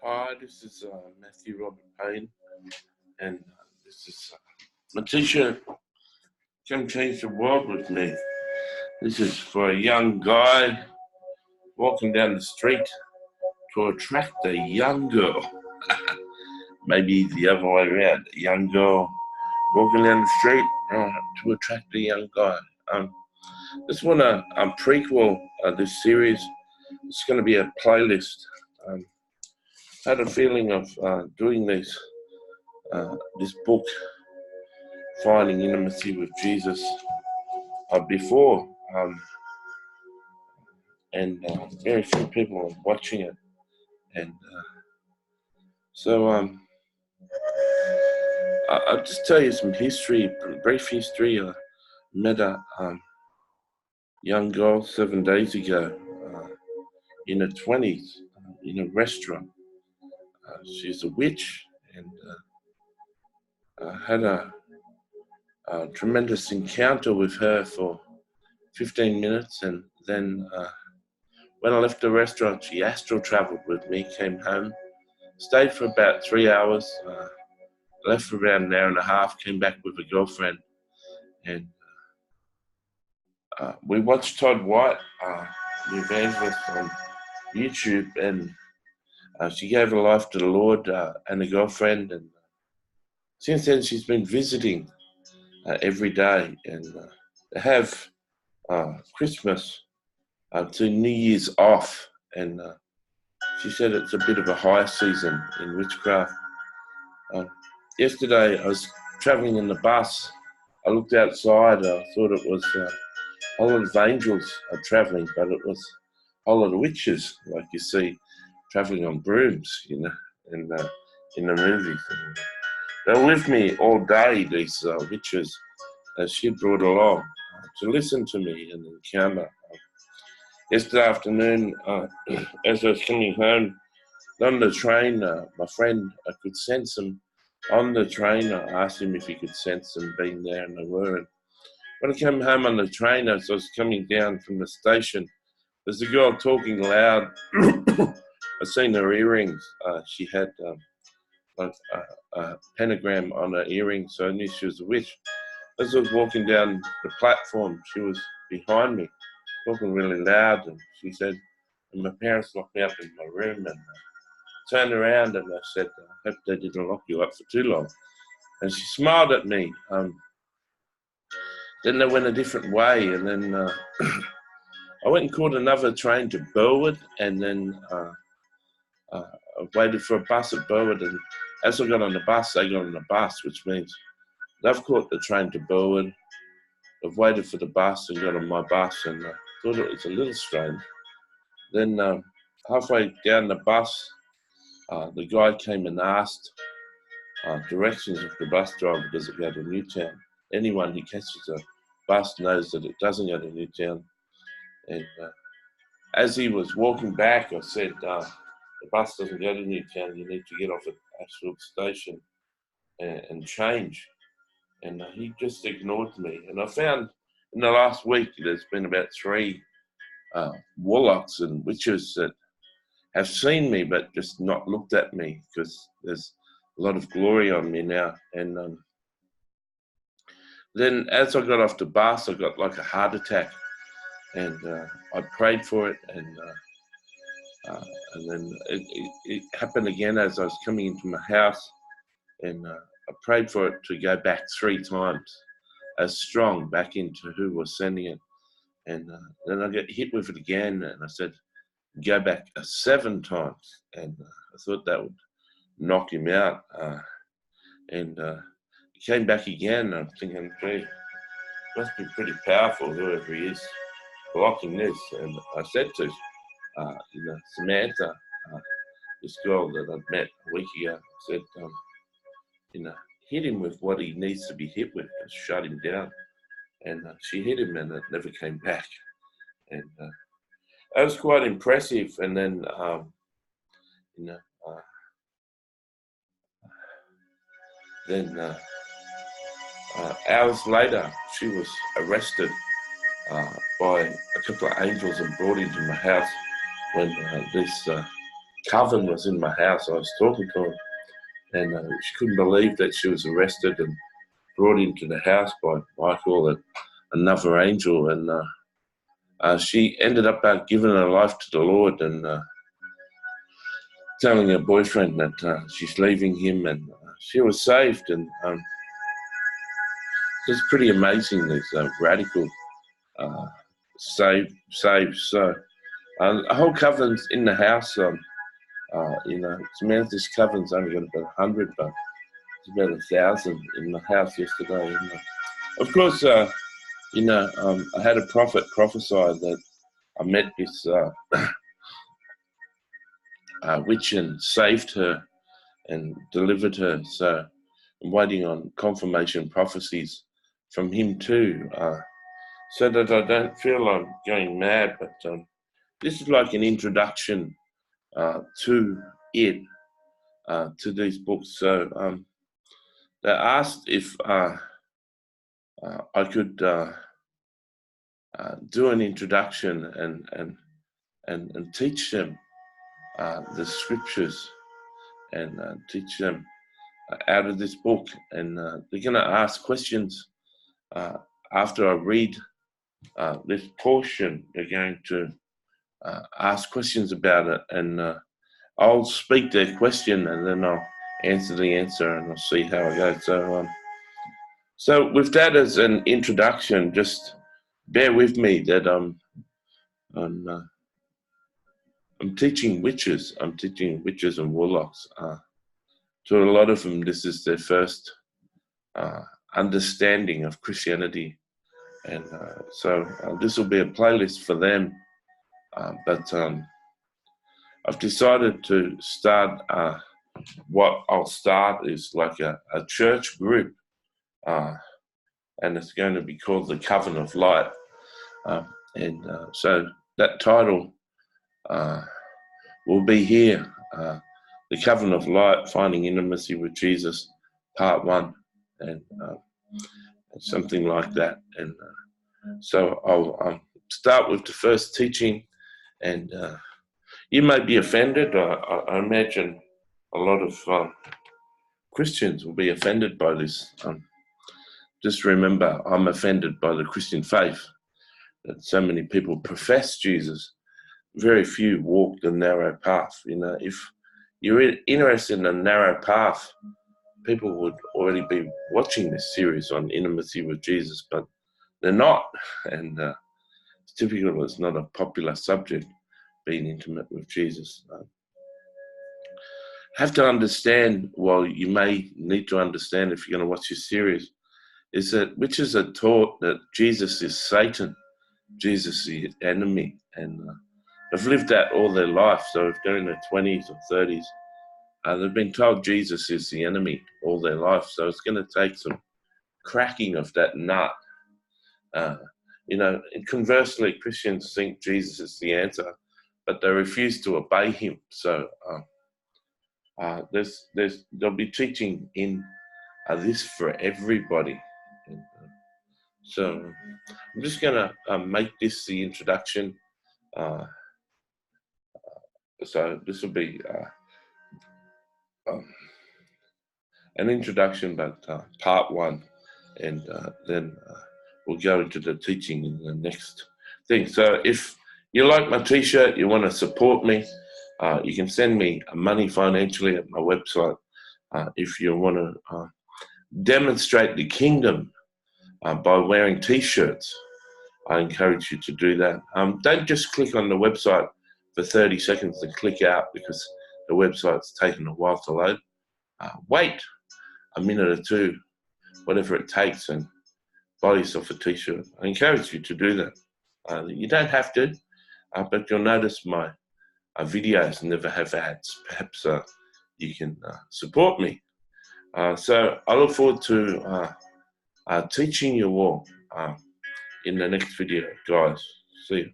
Hi, this is Matthew Robert Payne, and this is my t-shirt, Come Change the World with Me. This is for a young guy walking down the street to attract a young girl. Maybe the other way around, a young girl walking down the street to attract a young guy. Just want to prequel this series. It's going to be a playlist. I had a feeling of doing this book, Finding Intimacy with Jesus, before, and very few people are watching it. And so I'll just tell you some history, brief history. I met a young girl 7 days ago in her 20s in a restaurant. She's a witch, and I had a tremendous encounter with her for 15 minutes, and then when I left the restaurant, she astral traveled with me, came home, stayed for about 3 hours, left for about an hour and a half, came back with a girlfriend, and we watched Todd White, the evangelist, on YouTube, and she gave her life to the Lord and a girlfriend, and since then she's been visiting every day, and they have Christmas to New Year's off, and she said it's a bit of a high season in witchcraft. Yesterday I was travelling in the bus. I looked outside. I thought it was a whole lot of angels travelling, but it was a whole lot of witches, like you see travelling on brooms, in the movies. And they were with me all day, these witches, that she brought along to listen to me and encounter. Yesterday afternoon, as I was coming home, on the train, my friend, I could sense them on the train. I asked him if he could sense them being there, and they were. And when I came home on the train, as I was coming down from the station, there's a girl talking loud. I seen her earrings. She had like a pentagram on her earrings, so I knew she was a witch. As I was walking down the platform, she was behind me, talking really loud, and she said, and my parents locked me up in my room, and turned around and I said, I hope they didn't lock you up for too long. And she smiled at me. Then they went a different way, and then I went and caught another train to Burwood, and then I waited for a bus at Burwood, and as I got on the bus, they got on the bus, which means they've caught the train to Burwood. I've waited for the bus and got on my bus, and I thought it was a little strange. Then halfway down the bus, the guy came and asked directions of the bus driver, does it go to Newtown? Anyone who catches a bus knows that it doesn't go to Newtown. And as he was walking back, I said, the bus doesn't go to Newtown, you need to get off at Ashfield Station and change. And he just ignored me. And I found in the last week there's been about 3 warlocks and witches that have seen me but just not looked at me, because there's a lot of glory on me now. And then as I got off the bus, I got like a heart attack, and I prayed for it, and then it happened again as I was coming into my house, and I prayed for it to go back 3 times as strong back into who was sending it. And then I got hit with it again, and I said, go back 7 times. And I thought that would knock him out. And he came back again. I'm thinking, gee, must be pretty powerful, whoever he is, blocking this. And I said to Samantha, this girl that I'd met a week ago, I said, hit him with what he needs to be hit with, and shut him down. And she hit him, and it never came back. And that was quite impressive. And then, hours later, she was arrested by a couple of angels and brought into my house when this Coven was in my house. I was talking to her, and she couldn't believe that she was arrested and brought into the house by Michael, another angel, and she ended up giving her life to the Lord and telling her boyfriend that she's leaving him, and she was saved. And it's pretty amazing, these radical saved. So a whole coven's in the house. Samantha's coven's only got about 100, but it's about 1,000 in the house yesterday. And, of course, I had a prophet prophesy that I met this witch and saved her and delivered her. So I'm waiting on confirmation prophecies from him too, so that I don't feel I'm going mad. But this is like an introduction to it, to these books. So they asked if I could do an introduction and teach them the scriptures and teach them out of this book. And they're going to ask questions after I read this portion. They're going to ask questions about it, and I'll speak their question, and then I'll answer the answer, and I'll see how it goes. So with that as an introduction, just bear with me that I'm teaching witches. I'm teaching witches and warlocks. To a lot of them, this is their first understanding of Christianity, and so this will be a playlist for them. But I've decided to start. What I'll start is like a church group, and it's going to be called the Coven of Light. So that title will be here, the Coven of Light, Finding Intimacy with Jesus, Part 1, and something like that. And so I'll start with the first teaching, and you may be offended. I imagine a lot of Christians will be offended by this. Just remember, I'm offended by the Christian faith, that so many people profess Jesus. Very few walk the narrow path. If you're interested in a narrow path, people would already be watching this series on intimacy with Jesus, but they're not. And it's typical, it's not a popular subject, being intimate with Jesus. Have to understand, well, you may need to understand if you're going to watch this series, is that witches are taught that Jesus is Satan, Jesus is the enemy, and they've lived that all their life. So if they're in their 20s or 30s, they've been told Jesus is the enemy all their life. So it's going to take some cracking of that nut. And conversely, Christians think Jesus is the answer, but they refuse to obey him. So there'll be teaching in this for everybody. And, so I'm just going to make this the introduction. So this will be an introduction, but part 1, and then we'll go into the teaching in the next thing. So if you like my t-shirt, you want to support me, you can send me money financially at my website. If you want to demonstrate the kingdom by wearing t-shirts, I encourage you to do that. Don't just click on the website for 30 seconds and click out, because the website's taken a while to load. Wait a minute or two, whatever it takes, and buy yourself a t-shirt. I encourage you to do that. You don't have to, but you'll notice my videos never have ads. Perhaps you can support me. So I look forward to teaching you all in the next video, guys. See you.